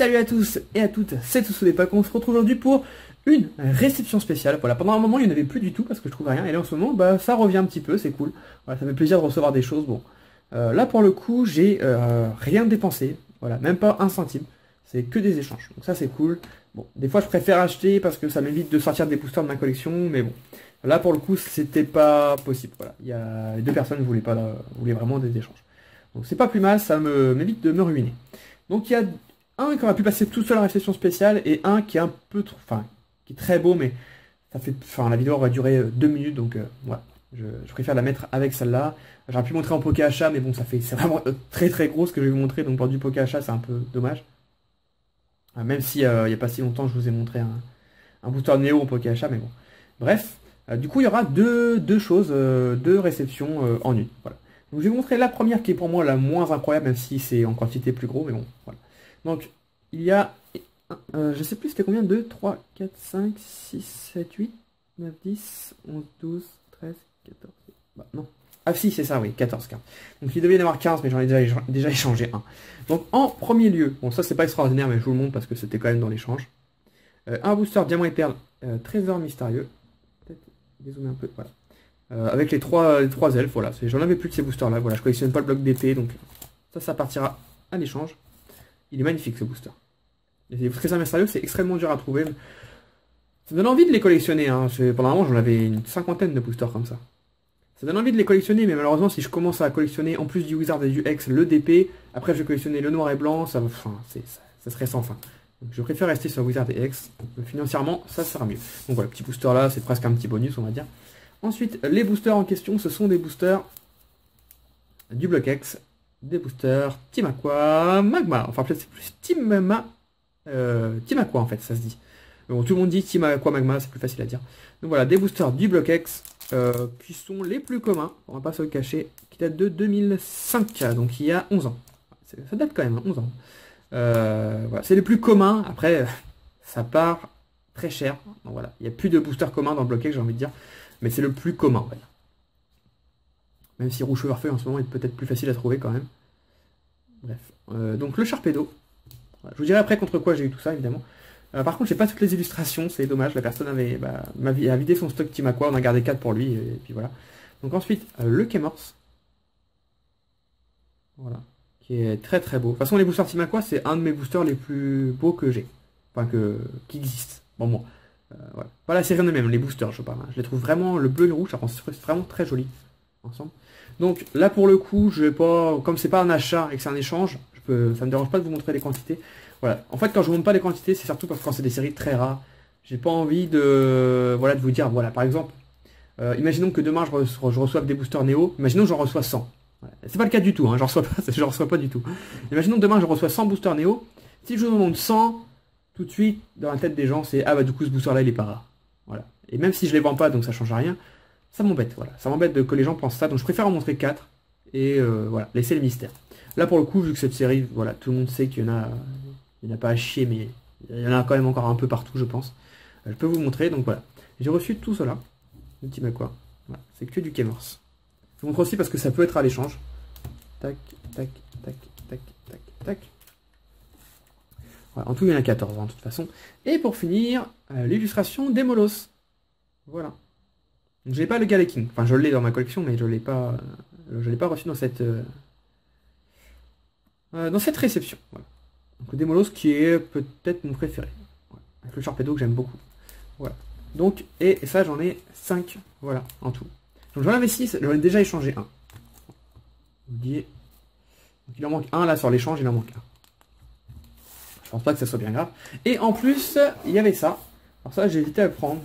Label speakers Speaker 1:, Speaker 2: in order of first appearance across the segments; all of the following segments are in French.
Speaker 1: Salut à tous et à toutes, c'est Toussoudépac. On se retrouve aujourd'hui pour une réception spéciale. Voilà, pendant un moment il n'y en avait plus du tout parce que je trouvais rien, et là en ce moment bah, ça revient un petit peu, c'est cool. Voilà, ça fait plaisir de recevoir des choses. Bon, là pour le coup j'ai rien dépensé, voilà, même pas un centime. C'est que des échanges, donc ça c'est cool. Bon, des fois je préfère acheter parce que ça m'évite de sortir des boosters de ma collection, mais bon. Là pour le coup c'était pas possible. Voilà, les deux personnes voulaient vraiment des échanges. Donc c'est pas plus mal, ça m'évite de me ruiner. Donc il y a un qui aurait pu passer tout seul à la réception spéciale et un qui est un peu trop, enfin, qui est très beau, mais ça fait, enfin, la vidéo aurait duré 2 minutes, donc voilà, je préfère la mettre avec celle-là. J'aurais pu montrer en poké achat, mais bon, c'est vraiment très très gros ce que je vais vous montrer, donc pour du poké achat, c'est un peu dommage. Même si il n'y a pas si longtemps, je vous ai montré un booster Néo en poké achat, mais bon. Bref, du coup, il y aura deux choses, deux réceptions en une. Voilà. Donc, je vais vous montrer la première qui est pour moi la moins incroyable, même si c'est en quantité plus gros, mais bon, voilà. Donc, il y a, je sais plus c'était combien, 2, 3, 4, 5, 6, 7, 8, 9, 10, 11, 12, 13, 14, bah non. Ah si, c'est ça, oui, 14 cartes. Donc il devait y en avoir 15, mais j'en ai déjà échangé un. Donc en premier lieu, bon ça c'est pas extraordinaire, mais je vous le montre parce que c'était quand même dans l'échange. Un booster Diamant et Perle, Trésor Mystérieux. Peut-être dézoomer un peu, voilà. Avec les trois elfes, voilà. J'en avais plus de ces boosters là, voilà, je collectionne pas le bloc d'épée, donc ça partira à l'échange. Il est magnifique ce booster. Les Trésors Mystérieux, c'est extrêmement dur à trouver. Ça donne envie de les collectionner, hein. Pendant un moment j'en avais une cinquantaine de boosters comme ça. Ça donne envie de les collectionner, mais malheureusement si je commence à collectionner en plus du Wizard et du Hex le DP, après je vais collectionner le noir et blanc, ça serait sans fin. Donc je préfère rester sur Wizard et Hex. Financièrement, ça sera mieux. Donc voilà, petit booster là, c'est presque un petit bonus on va dire. Ensuite, les boosters en question, ce sont des boosters du bloc X, des boosters Team Aqua Magma. Enfin peut-être c'est plus Team Aqua en fait, ça se dit. Bon, tout le monde dit Team Aqua Magma, c'est plus facile à dire. Donc voilà, des boosters du bloc X qui sont les plus communs, on va pas se le cacher, qui datent de 2005, donc il y a 11 ans. Ça date quand même, 11 ans. Voilà, c'est les plus communs, après ça part très cher. Donc voilà, il n'y a plus de boosters communs dans le bloc X, j'ai envie de dire, mais c'est le plus commun, on va dire. Même si Rouge Cheveux en ce moment est peut-être plus facile à trouver quand même. Bref, donc le Sharpedo. Voilà, je vous dirai après contre quoi j'ai eu tout ça, évidemment. Par contre, j'ai pas toutes les illustrations, c'est dommage. La personne a vidé son stock Team Aqua, on a gardé 4 pour lui, et puis voilà. Donc ensuite, le Kémorse. Voilà, qui est très très beau. De toute façon, les boosters Team Aqua, c'est un de mes boosters les plus beaux que j'ai. Enfin, qui existent. Bon. Voilà. Pas la série en elle-même, les boosters, je parle. Je les trouve vraiment, le bleu et le rouge, ça rend vraiment très joli ensemble. Donc là, pour le coup, je vais pas, comme c'est pas un achat et que c'est un échange, ça me dérange pas de vous montrer les quantités. Voilà. En fait, quand je vous montre pas les quantités, c'est surtout parce que quand c'est des séries très rares, j'ai pas envie de vous dire, voilà, par exemple, imaginons que demain je reçoive des boosters Néo, imaginons que j'en reçois 100. Voilà. C'est pas le cas du tout, hein, j'en reçois pas du tout. Imaginons que demain je reçois 100 boosters Néo, si je vous demande 100, tout de suite, dans la tête des gens, c'est, ah bah du coup ce booster là il est pas rare. Voilà. Et même si je les vends pas, donc ça change rien, ça m'embête, voilà. Ça m'embête que les gens pensent ça, donc je préfère en montrer 4, et voilà, laisser le mystère. Là pour le coup, vu que cette série, voilà, tout le monde sait qu'il y en a... Il n'y en a pas à chier, mais il y en a quand même encore un peu partout, je pense. Je peux vous montrer, donc voilà. J'ai reçu tout cela. Le Team Aqua. Voilà. C'est que du Kémorse. Je vous montre aussi parce que ça peut être à l'échange. Tac, tac, tac, tac, tac, tac. Voilà. En tout, il y en a 14, hein, de toute façon. Et pour finir, l'illustration des Molos. Voilà. Donc, j'ai pas le Galaking. Enfin, je l'ai dans ma collection, mais je l'ai pas reçu dans cette réception. Voilà. Donc le Démolos qui est peut-être mon préféré. Voilà. Avec le Sharpedo que j'aime beaucoup. Voilà. Donc, et ça j'en ai 5, voilà, en tout. Donc j'en avais 6, j'en ai déjà échangé un. Oublié. Donc il en manque un là sur l'échange, il en manque un. Je pense pas que ça soit bien grave. Et en plus, il y avait ça. Alors ça j'ai hésité à le prendre.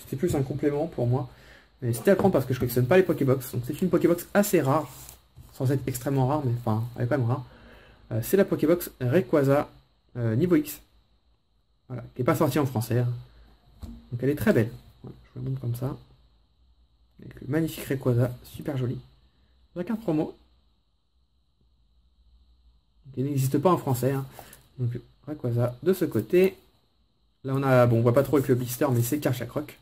Speaker 1: C'était plus un complément pour moi. Mais c'était à le prendre parce que je collectionne pas les Pokébox. Donc c'est une Pokébox assez rare. Sans être extrêmement rare, mais enfin, elle est quand même rare. C'est la Pokébox Rayquaza niveau X. Voilà, qui n'est pas sortie en français. Hein. Donc elle est très belle. Voilà, je vous la montre comme ça. Avec le magnifique Rayquaza, super joli. Avec un promo. Qui n'existe pas en français. Hein. Donc Rayquaza de ce côté. Là on a, bon on voit pas trop avec le blister, mais c'est Karchakroc.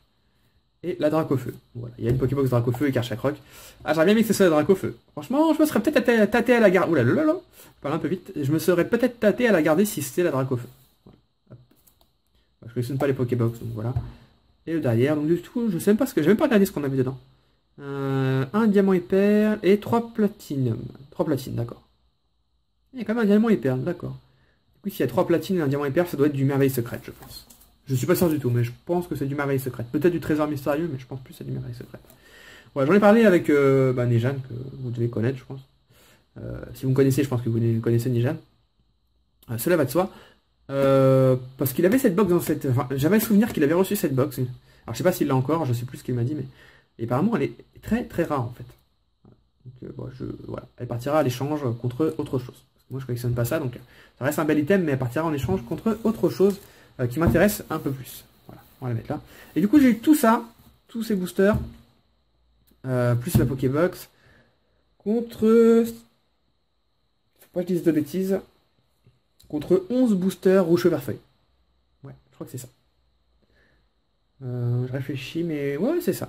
Speaker 1: et la Dracofeu. Voilà, il y a une Pokébox Dracofeu et Karchakroc. Ah, j'aurais bien aimé que ce soit la Dracofeu. Franchement, je me serais peut-être tâté à la garder. Oula, là, je parle un peu vite. Je me serais peut-être tâté à la garder si c'était la Dracofeu. Voilà. Je collectionne pas les Pokébox, donc voilà. Et le derrière, donc du tout, je sais même pas ce que. J'ai même pas regardé ce qu'on avait dedans. Un diamant et perle et 3 platines. 3 platines, d'accord. Il y a quand même un diamant et perle, d'accord. Du coup, s'il y a 3 platines et un diamant et perle, ça doit être du merveille secrète, je pense. Je suis pas sûr du tout, mais je pense que c'est du merveille secrète. Peut-être du trésor mystérieux, mais je pense plus que c'est du merveille secrète. Voilà, j'en ai parlé avec Nejan, que vous devez connaître, je pense. Si vous me connaissez, je pense que vous connaissez Nejan. Cela va de soi. Parce qu'il avait cette box dans cette... Enfin, j'avais le souvenir qu'il avait reçu cette box. Alors, je sais pas s'il l'a encore, je sais plus ce qu'il m'a dit, mais... Et apparemment, elle est très très rare, en fait. Donc, bon, voilà. Elle partira à l'échange contre autre chose. Moi, je collectionne pas ça, donc ça reste un bel item, mais elle partira en échange contre autre chose qui m'intéresse un peu plus. Voilà, on va la mettre là. Et du coup, j'ai eu tout ça, tous ces boosters, plus la Pokébox, contre... Faut pas que je dise de bêtises. Contre 11 boosters rouge vert feuille. Ouais, je crois que c'est ça. Je réfléchis, mais ouais, c'est ça.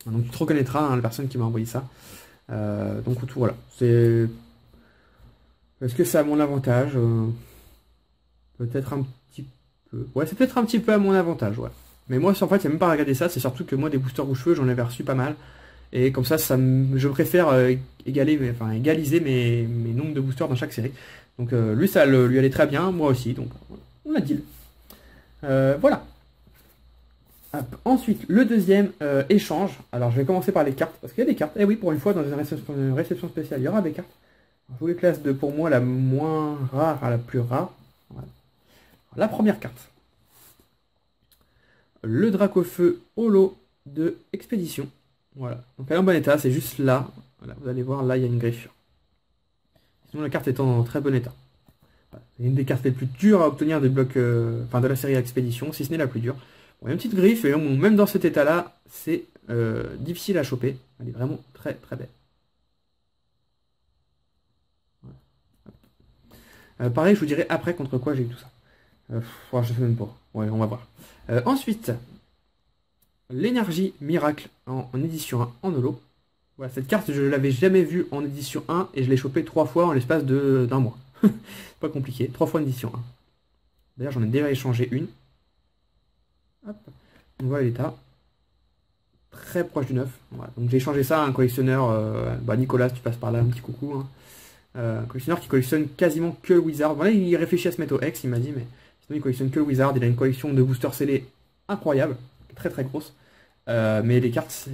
Speaker 1: Donc tu te reconnaîtras, hein, la personne qui m'a envoyé ça. Donc tout, voilà. C'est... Est-ce que c'est à mon avantage? Peut-être un petit peu. Ouais, c'est peut-être un petit peu à mon avantage, ouais. Mais moi, en fait, il n'y a même pas à regarder ça. C'est surtout que moi, des boosters rouge-feu, j'en avais reçu pas mal. Et comme ça, je préfère égaliser mes nombres de boosters dans chaque série. Donc lui, ça lui allait très bien, moi aussi. Donc on a deal. Voilà. Hop. Ensuite, le deuxième échange. Alors, je vais commencer par les cartes. Parce qu'il y a des cartes. Eh oui, pour une fois, dans une réception spéciale, il y aura des cartes. Je vous les classe de, pour moi, la moins rare à la plus rare. Voilà. La première carte. Le Dracofeu holo de Expédition. Voilà. Donc elle est en bon état, c'est juste là. Voilà, vous allez voir, là, il y a une griffure. Sinon, la carte est en très bon état. Voilà. C'est une des cartes les plus dures à obtenir des blocs, de la série Expédition, si ce n'est la plus dure. Bon, il y a une petite griffe, et même dans cet état-là, c'est difficile à choper. Elle est vraiment très très belle. Voilà. Pareil, je vous dirai après contre quoi j'ai eu tout ça. Je sais même pas. Ouais, on va voir. Ensuite, l'énergie miracle en édition 1 en holo. Voilà, cette carte, je ne l'avais jamais vue en édition 1 et je l'ai chopée 3 fois en l'espace d'un mois. Pas compliqué, 3 fois en édition 1. D'ailleurs, j'en ai déjà échangé une. Hop. On voit l'état. Très proche du neuf. Voilà. Donc j'ai échangé ça à un collectionneur. Nicolas, tu passes par là, un petit coucou. Hein. Un collectionneur qui collectionne quasiment que le Wizard. Voilà, il réfléchit à se mettre au X, il m'a dit, mais sinon il collectionne que le Wizard. Il a une collection de boosters scellés incroyable, très très grosse. Mais les cartes,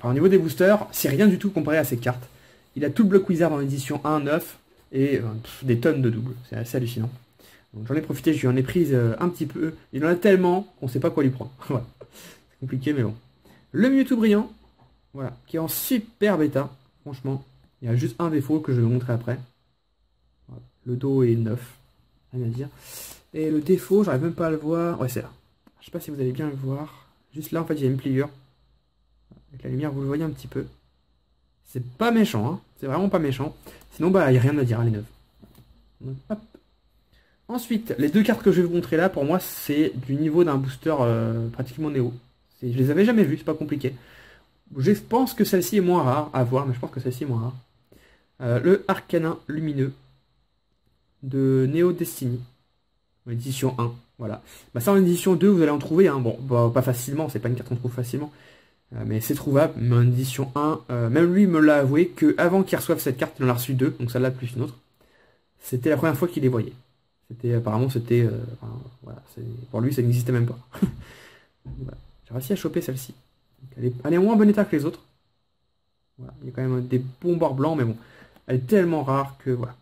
Speaker 1: au niveau des boosters, c'est rien du tout comparé à ces cartes. Il a tout le bloc Wizard en édition 1, 9 et des tonnes de doubles. C'est assez hallucinant. J'en ai profité, je lui en ai pris un petit peu. Il en a tellement qu'on ne sait pas quoi lui prendre. Voilà. C'est compliqué, mais bon. Le Mewtwo brillant, voilà, qui est en super bêta. Franchement, il y a juste un défaut que je vais vous montrer après. Voilà. Le dos est neuf, rien à dire. Et le défaut, j'arrive même pas à le voir. Ouais, c'est là. Je sais pas si vous allez bien le voir. Juste là, en fait, il y a une pliure. Avec la lumière, vous le voyez un petit peu. C'est pas méchant, hein. C'est vraiment pas méchant. Sinon, il n'y a rien à dire, elle est neuve. Donc, hop. Ensuite, les deux cartes que je vais vous montrer là, pour moi, c'est du niveau d'un booster pratiquement néo. Je les avais jamais vues, c'est pas compliqué. Je pense que celle-ci est moins rare à voir, mais je pense que celle-ci est moins rare. Le Arcanin lumineux de Neo Destiny, en édition 1. Voilà. Ça en édition 2, vous allez en trouver. Hein. Bon, pas facilement, c'est pas une carte qu'on trouve facilement. Mais c'est trouvable. Mais en édition 1, même lui me l'a avoué qu'avant qu'il reçoive cette carte, il en a reçu deux, donc celle-là plus une autre. C'était la première fois qu'il les voyait. Apparemment, c'était... voilà, pour lui, ça n'existait même pas. Voilà. J'ai réussi à choper celle-ci. Elle est en moins bon état que les autres. Voilà. Il y a quand même des bons bords blancs, mais bon. Elle est tellement rare que... Voilà.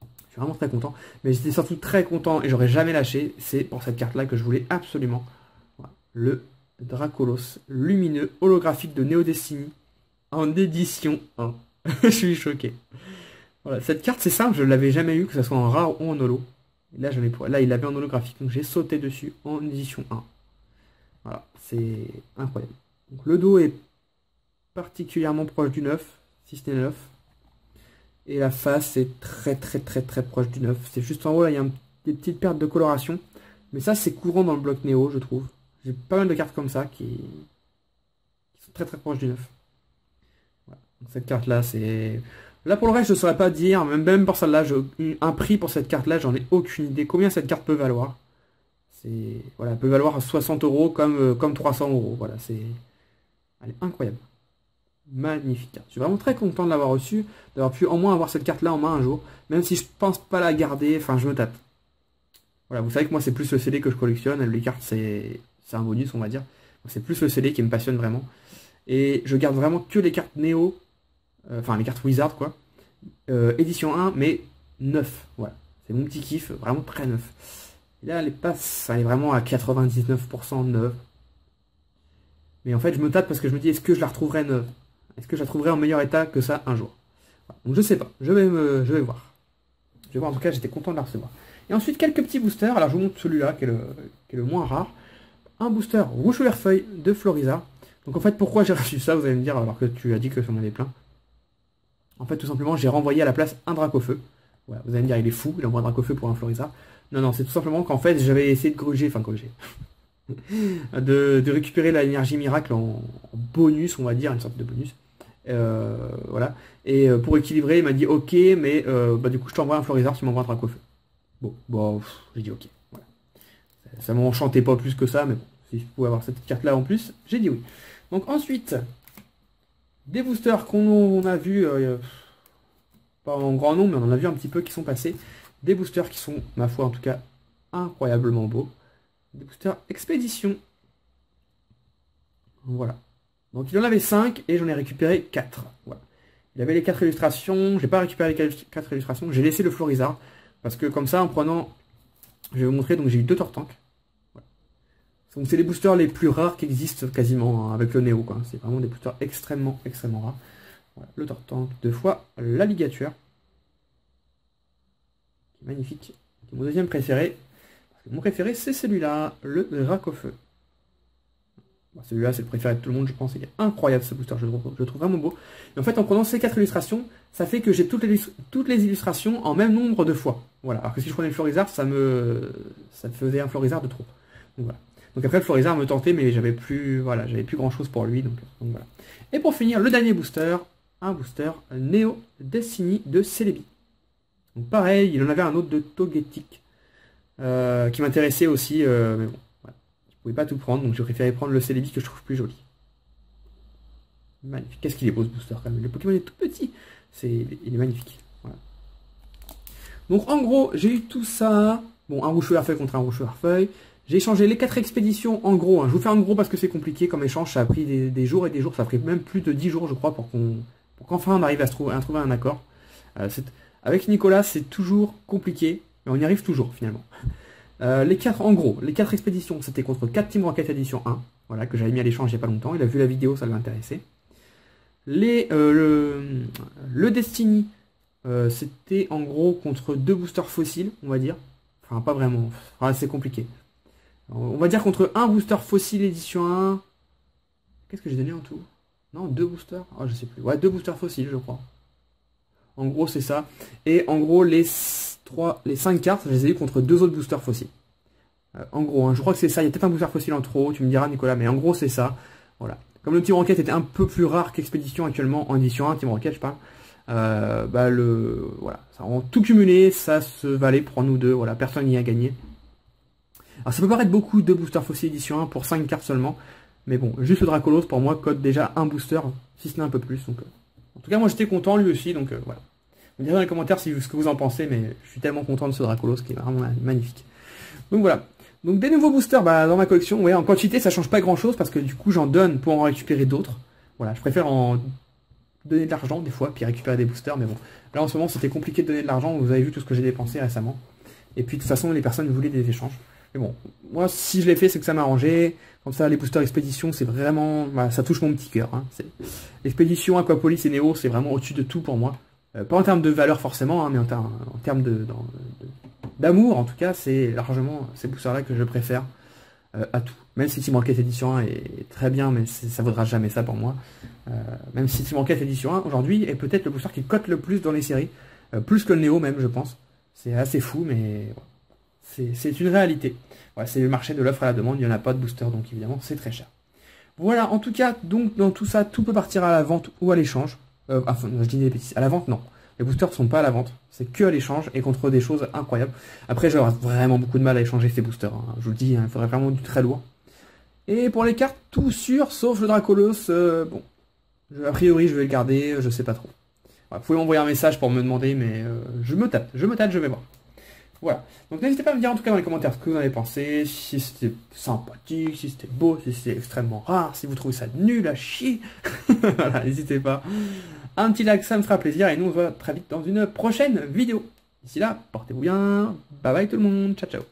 Speaker 1: Je suis vraiment très content. Mais j'étais surtout très content, et j'aurais jamais lâché. C'est pour cette carte-là que je voulais absolument. Voilà. Le Dracolos lumineux holographique de Neo Destiny en édition 1. Je suis choqué. Voilà, cette carte c'est simple, je ne l'avais jamais eu, que ce soit en rare ou en holo. Et là, là il l'avait en holographique, donc j'ai sauté dessus en édition 1. Voilà, c'est incroyable. Donc, le dos est particulièrement proche du 9, si ce n'est 9. Et la face est très très très très proche du 9. C'est juste en haut, là, il y a des petites pertes de coloration. Mais ça, c'est courant dans le bloc Néo, je trouve. J'ai pas mal de cartes comme ça qui sont très très proches du neuf. Voilà. Donc cette carte là, c'est... Là pour le reste, je ne saurais pas dire, même pour celle-là, un prix pour cette carte là, j'en ai aucune idée. Combien cette carte peut valoir? Voilà, elle peut valoir 60 euros comme 300 euros. Voilà, elle est incroyable. Magnifique carte. Je suis vraiment très content de l'avoir reçue, d'avoir pu au moins avoir cette carte là en main un jour. Même si je pense pas la garder, enfin je me tâte. Voilà, vous savez que moi c'est plus le CD que je collectionne, les cartes c'est un bonus on va dire. C'est plus le CD qui me passionne vraiment. Et je garde vraiment que les cartes Néo, enfin les cartes Wizard quoi. Édition 1, mais neuf. Voilà, c'est mon petit kiff, vraiment très neuf. Et là, elle est vraiment à 99% neuve. Mais en fait, je me tâte parce que je me dis, est-ce que je la retrouverai neuve? Est-ce que je la trouverai en meilleur état que ça un jour? Voilà. Donc je sais pas, je vais voir. Je vais voir, en tout cas, j'étais content de la recevoir. Et ensuite, quelques petits boosters. Alors, je vous montre celui-là, qui est le moins rare. Un booster rouge vert feuille de Florizard. Donc en fait, pourquoi j'ai reçu ça, vous allez me dire, alors que tu as dit que ça m'en est plein. En fait, tout simplement, j'ai renvoyé à la place un Dracofeu. Voilà, vous allez me dire, il est fou, il envoie un Dracofeu pour un Florizard. Non, c'est tout simplement qu'en fait, j'avais essayé de gruger, de récupérer l'énergie miracle en bonus, on va dire, une sorte de bonus. Voilà. Et pour équilibrer, il m'a dit ok, mais du coup, je t'envoie un Florizard, tu m'envoies un Dracofeu. Bon, j'ai dit ok. Voilà. Ça m'enchantait pas plus que ça, mais bon, si je pouvais avoir cette carte-là en plus, j'ai dit oui. Donc ensuite, des boosters qu'on a vu, pas en grand nombre, mais on en a vu un petit peu qui sont passés. Des boosters qui sont, ma foi en tout cas, incroyablement beaux. Des boosters expédition. Voilà. Donc il en avait 5 et j'en ai récupéré 4. Voilà. Il avait les 4 illustrations. J'ai pas récupéré les 4 illustrations. J'ai laissé le Florizard. Parce que comme ça, en prenant... Je vais vous montrer, donc j'ai eu 2 Tortank. Voilà. Donc c'est les boosters les plus rares qui existent quasiment hein, avec le Néo. C'est vraiment des boosters extrêmement rares. Voilà. Le Tortank, 2 fois la ligature. Magnifique. C'est mon deuxième préféré. Parce que mon préféré, c'est celui-là, le Dracofeu. Bon, celui-là, c'est le préféré de tout le monde, je pense. Il est incroyable ce booster, je le trouve vraiment beau. Et en fait, en prenant ces 4 illustrations, ça fait que j'ai toutes les illustrations en même nombre de fois. Voilà. Alors que si je prenais le Florizard, ça me faisait un Florizard de trop. Donc voilà. Donc après, le Florizard me tentait, mais j'avais plus grand chose pour lui. Donc voilà. Et pour finir, le dernier booster, un booster Neo Destiny de Celebi. Donc pareil, il en avait un autre de Togetic qui m'intéressait aussi, mais bon, voilà. Je pouvais pas tout prendre, donc j'ai préféré prendre le Celebi que je trouve plus joli. Magnifique. Qu'est-ce qu'il est beau ce booster quand même. Le Pokémon est tout petit, il est magnifique. Voilà. Donc en gros, j'ai eu tout ça. Bon, un rouge vert feuille contre un rouge vert feuille. J'ai échangé les 4 expéditions en gros. Hein. Je vous fais en gros parce que c'est compliqué comme échange. Ça a pris des jours et des jours. Ça a pris même plus de 10 jours, je crois, pour qu'enfin on arrive à trouver un accord. Avec Nicolas, c'est toujours compliqué, mais on y arrive toujours finalement. Les 4 expéditions, c'était contre 4 Team Rocket édition 1, voilà, que j'avais mis à l'échange il n'y a pas longtemps. Il a vu la vidéo, ça l'a intéressé. Le Destiny, c'était en gros contre 2 boosters fossiles, on va dire. Enfin, pas vraiment, enfin, c'est compliqué. On va dire contre un booster fossile édition 1. Qu'est-ce que j'ai donné en tout? Non, 2 boosters? Ah, je sais plus. Ouais, 2 boosters fossiles, je crois. En gros, c'est ça. Et en gros, les 5 cartes, je les ai eu contre 2 autres boosters fossiles. En gros, hein, je crois que c'est ça. Il y a peut-être un booster fossile en trop, tu me diras, Nicolas, mais en gros, c'est ça. Voilà. Comme le Team Rocket était un peu plus rare qu'Expédition actuellement en édition 1, Team Rocket, je parle. Voilà. Ça, en tout cumulé, ça se valait pour nous deux. Voilà, personne n'y a gagné. Alors, ça peut paraître beaucoup de boosters fossiles édition 1 pour 5 cartes seulement. Mais bon, juste le Dracolos, pour moi, code déjà un booster, si ce n'est un peu plus. Donc, en tout cas, moi j'étais content, lui aussi, donc voilà. Vous me direz dans les commentaires ce que vous en pensez, mais je suis tellement content de ce Dracolos qui est vraiment magnifique. Donc voilà. Donc des nouveaux boosters dans ma collection, ouais, en quantité ça change pas grand chose parce que du coup j'en donne pour en récupérer d'autres. Voilà, je préfère en donner de l'argent des fois, puis récupérer des boosters, mais bon. Là en ce moment c'était compliqué de donner de l'argent, vous avez vu tout ce que j'ai dépensé récemment. Et puis de toute façon les personnes voulaient des échanges. Mais bon, moi si je l'ai fait c'est que ça m'a arrangé. Comme ça les boosters expédition c'est vraiment, voilà, ça touche mon petit cœur. Hein. Expédition, Aquapolis et Néo c'est vraiment au-dessus de tout pour moi. Pas en termes de valeur forcément, hein, mais en termes d'amour en tout cas, c'est largement ces boosters là que je préfère à tout. Même si Team Rocket édition 1 est très bien, mais ça vaudra jamais ça pour moi. Même si Team Rocket édition 1 aujourd'hui est peut-être le booster qui cote le plus dans les séries, plus que le Néo même je pense. C'est assez fou, mais voilà. C'est une réalité. Voilà, c'est le marché de l'offre à la demande, il n'y en a pas de booster, donc évidemment c'est très cher. Voilà, en tout cas, donc dans tout ça, tout peut partir à la vente ou à l'échange. Enfin, je dis des bêtises. À la vente, non. Les boosters ne sont pas à la vente, c'est que à l'échange et contre des choses incroyables. Après, j'aurais vraiment beaucoup de mal à échanger ces boosters. Hein. Je vous le dis, hein, il faudrait vraiment du très lourd. Et pour les cartes, tout sûr, sauf le Dracolos, bon, a priori je vais le garder, je sais pas trop. Voilà, vous pouvez m'envoyer un message pour me demander, mais je me tâte, je vais voir. Voilà, donc n'hésitez pas à me dire en tout cas dans les commentaires ce que vous en avez pensé, si c'était sympathique, si c'était beau, si c'était extrêmement rare, si vous trouvez ça nul à chier. Voilà, n'hésitez pas. Un petit like, ça me fera plaisir, et nous on se voit très vite dans une prochaine vidéo. D'ici là, portez-vous bien, bye bye tout le monde, ciao ciao.